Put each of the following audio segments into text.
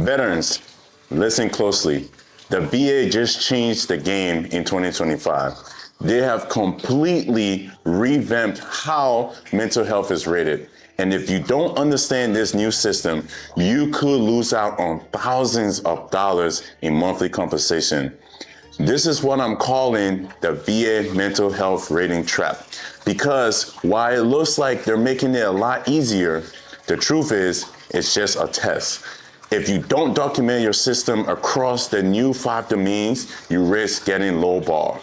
Veterans, listen closely. The VA just changed the game in 2025. They have completely revamped how mental health is rated. And if you don't understand this new system, you could lose out on thousands of dollars in monthly compensation. This is what I'm calling the VA mental health rating trap. Because while it looks like they're making it a lot easier, the truth is it's just a test. If you don't document your system across the new 5 domains, you risk getting lowballed.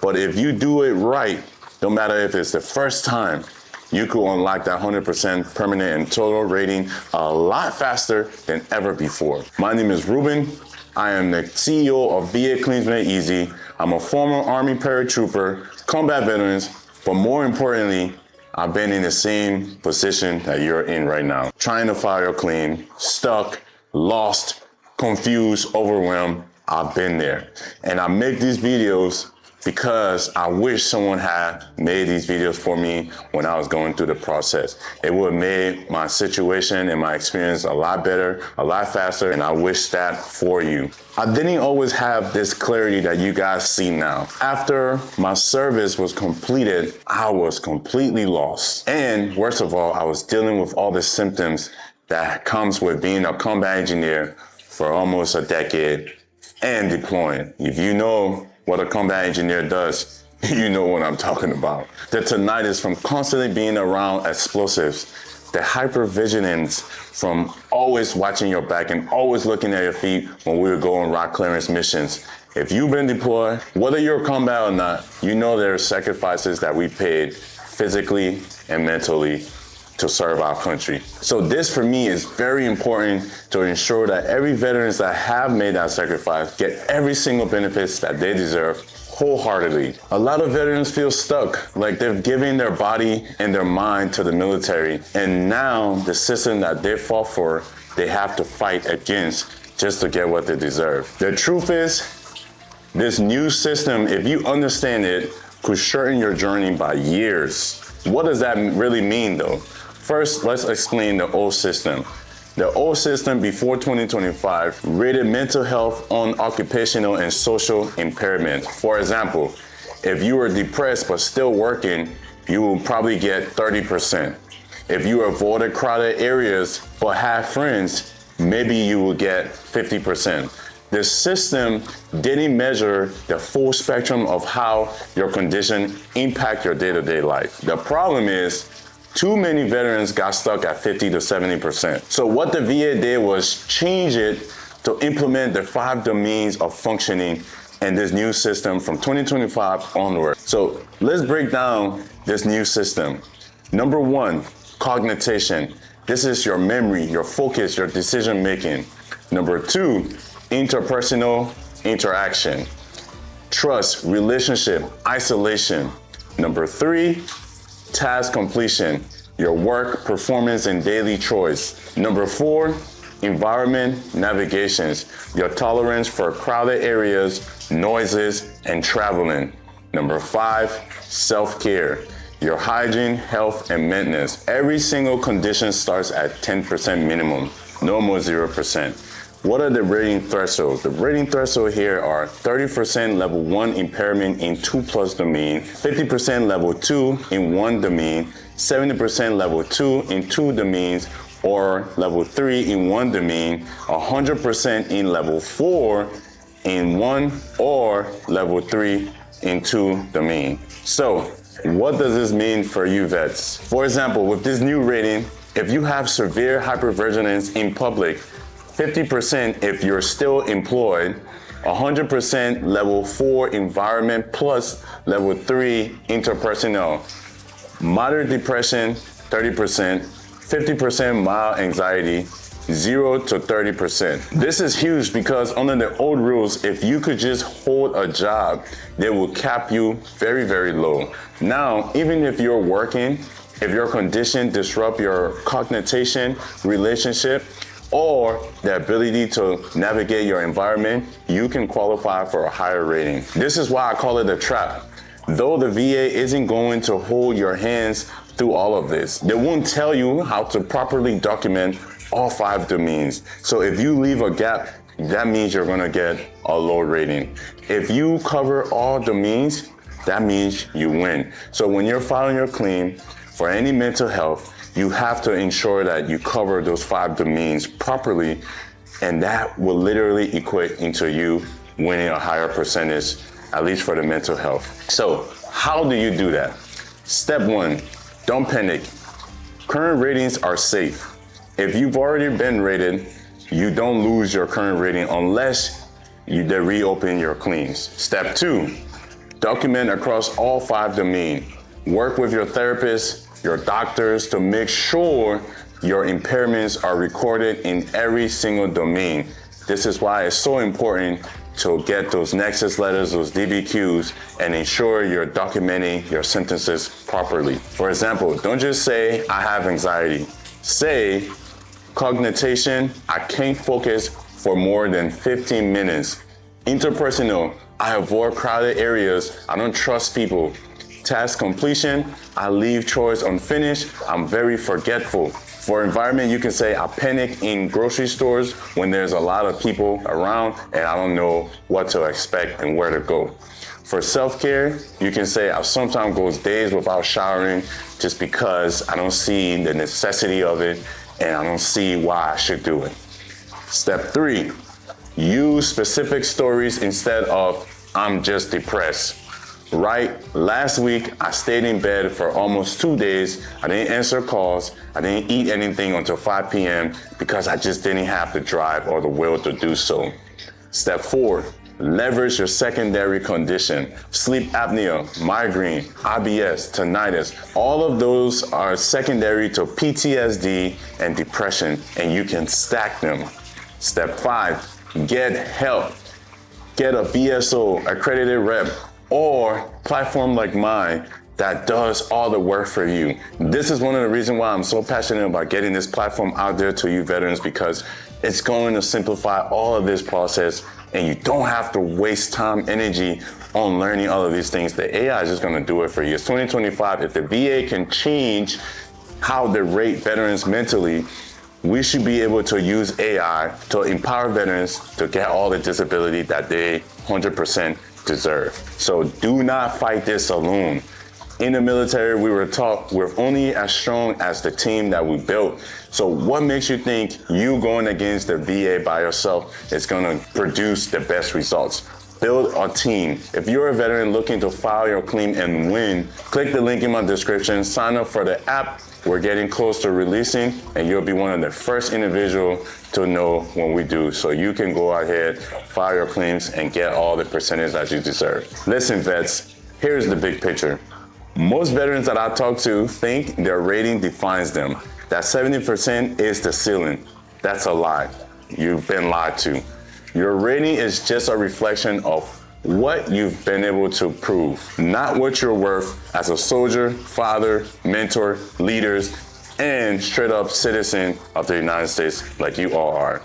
But if you do it right, no matter if it's the first time, you could unlock that 100% permanent and total rating a lot faster than ever before. My name is Ruben. I am the CEO of VA Cleans Made Easy. I'm a former Army paratrooper, combat veterans, but more importantly, I've been in the same position that you're in right now. Trying to file your claim, stuck, lost, confused, overwhelmed. I've been there. And I make these videos because I wish someone had made these videos for me when I was going through the process. It would have made my situation and my experience a lot better, a lot faster, and I wish that for you. I didn't always have this clarity that you guys see now. After my service was completed, I was completely lost. And worst of all, I was dealing with all the symptoms that comes with being a combat engineer for almost a decade and deploying. If you know what a combat engineer does, you know what I'm talking about. The tinnitus from constantly being around explosives, the hypervigilance from always watching your back and always looking at your feet when we were going rock clearance missions. If you've been deployed, whether you're combat or not, you know there are sacrifices that we paid physically and mentally to serve our country. So this for me is very important to ensure that every veterans that have made that sacrifice get every single benefits that they deserve wholeheartedly. A lot of veterans feel stuck, like they've given their body and their mind to the military, and now the system that they fought for, they have to fight against just to get what they deserve. The truth is, this new system, if you understand it, could shorten your journey by years. What does that really mean though? First, let's explain the old system. The old system before 2025 rated mental health on occupational and social impairment. For example, if you were depressed but still working, you will probably get 30%. If you avoided crowded areas but had friends, maybe you will get 50%. The system didn't measure the full spectrum of how your condition impact your day-to-day life. The problem is, too many veterans got stuck at 50 to 70%. So what the VA did was change it to implement the 5 domains of functioning in this new system from 2025 onward. So let's break down this new system. Number 1, cognition. This is your memory, your focus, your decision making. Number 2, interpersonal interaction. Trust, relationship, isolation. Number 3, task completion, your work, performance, and daily chores. Number 4, environment navigations, your tolerance for crowded areas, noises, and traveling. Number 5, self-care, your hygiene, health, and maintenance. Every single condition starts at 10% minimum, no more 0%. What are the rating thresholds? The rating threshold here are 30% level 1 impairment in 2+ domain, 50% level 2 in 1 domain, 70% level 2 in 2 domains, or level 3 in 1 domain, 100% in level 4 in 1, or level 3 in 2 domain. So what does this mean for you vets? For example, with this new rating, if you have severe hypervigilance in public, 50% if you're still employed, 100% level 4 environment plus level 3 interpersonal. Moderate depression, 30%, 50% mild anxiety, 0 to 30%. This is huge because under the old rules, if you could just hold a job, they will cap you very, very low. Now, even if you're working, if your condition disrupt your cognition, relationship, or the ability to navigate your environment, you can qualify for a higher rating. This is why I call it a trap. Though the VA isn't going to hold your hands through all of this, they won't tell you how to properly document all 5 domains. So if you leave a gap, that means you're gonna get a low rating. If you cover all domains, that means you win. So when you're filing your claim for any mental health, you have to ensure that you cover those 5 domains properly, and that will literally equate into you winning a higher percentage, at least for the mental health. So how do you do that? Step 1, don't panic. Current ratings are safe. If you've already been rated, you don't lose your current rating unless they reopen your claims. Step 2, document across all 5 domains. Work with your therapist, your doctors to make sure your impairments are recorded in every single domain. This is why it's so important to get those nexus letters, those DBQs, and ensure you're documenting your sentences properly. For example, don't just say, I have anxiety. Say, cognition, I can't focus for more than 15 minutes. Interpersonal, I avoid crowded areas. I don't trust people. Task completion, I leave chores unfinished. I'm very forgetful. For environment, you can say, I panic in grocery stores when there's a lot of people around and I don't know what to expect and where to go. For self-care, you can say, I sometimes go days without showering just because I don't see the necessity of it and I don't see why I should do it. Step 3, use specific stories instead of, I'm just depressed. Right, last week I stayed in bed for almost 2 days. I didn't answer calls. I didn't eat anything until 5 p.m. because I just didn't have the drive or the will to do so. Step 4, leverage your secondary condition. Sleep apnea, migraine, IBS, tinnitus, all of those are secondary to PTSD and depression, and you can stack them. Step 5, get help. Get a BSO, accredited rep, or platform like mine that does all the work for you. This is one of the reasons why I'm so passionate about getting this platform out there to you veterans, because it's going to simplify all of this process and you don't have to waste time, energy on learning all of these things. The AI is just gonna do it for you. It's 2025. If the VA can change how they rate veterans mentally, we should be able to use AI to empower veterans to get all the disability that they 100% deserve. So do not fight this alone. In the military, we were taught we're only as strong as the team that we built. So what makes you think you going against the VA by yourself is gonna produce the best results? Build a team. If you're a veteran looking to file your claim and win, click the link in my description, sign up for the app. We're getting close to releasing, and you'll be one of the first individuals to know when we do. So you can go ahead, file your claims, and get all the percentage that you deserve. Listen, vets, here's the big picture. Most veterans that I talk to think their rating defines them. That 70% is the ceiling. That's a lie. You've been lied to. Your rating is just a reflection of what you've been able to prove, not what you're worth as a soldier, father, mentor, leaders, and straight up citizen of the United States like you all are.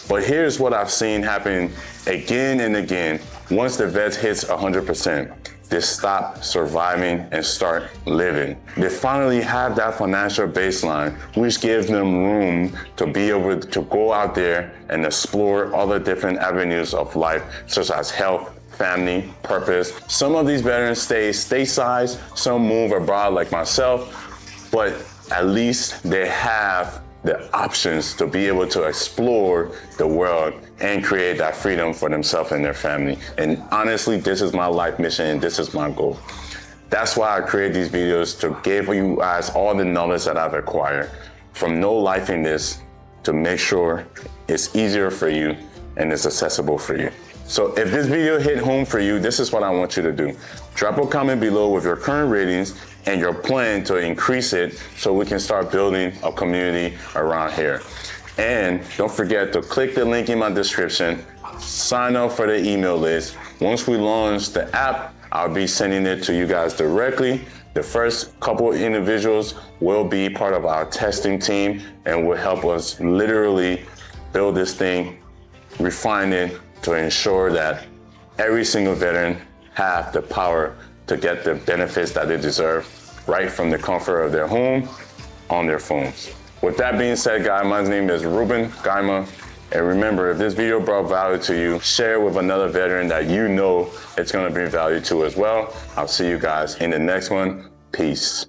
But here's what I've seen happen again and again. Once the vet hits 100%, they stop surviving and start living. They finally have that financial baseline, which gives them room to be able to go out there and explore other different avenues of life, such as health, family, purpose. Some of these veterans stay stateside, some move abroad like myself, but at least they have the options to be able to explore the world and create that freedom for themselves and their family. And honestly, this is my life mission and this is my goal. That's why I create these videos, to give you guys all the knowledge that I've acquired from no life in this, to make sure it's easier for you and it's accessible for you. So if this video hit home for you, this is what I want you to do. Drop a comment below with your current ratings and your plan to increase it so we can start building a community around here. And don't forget to click the link in my description, sign up for the email list. Once we launch the app, I'll be sending it to you guys directly. The first couple of individuals will be part of our testing team and will help us literally build this thing, refine it, to ensure that every single veteran have the power to get the benefits that they deserve right from the comfort of their home on their phones. With that being said, guys, my name is Ruben Gaima. And remember, if this video brought value to you, share it with another veteran that you know it's gonna bring value to as well. I'll see you guys in the next one. Peace.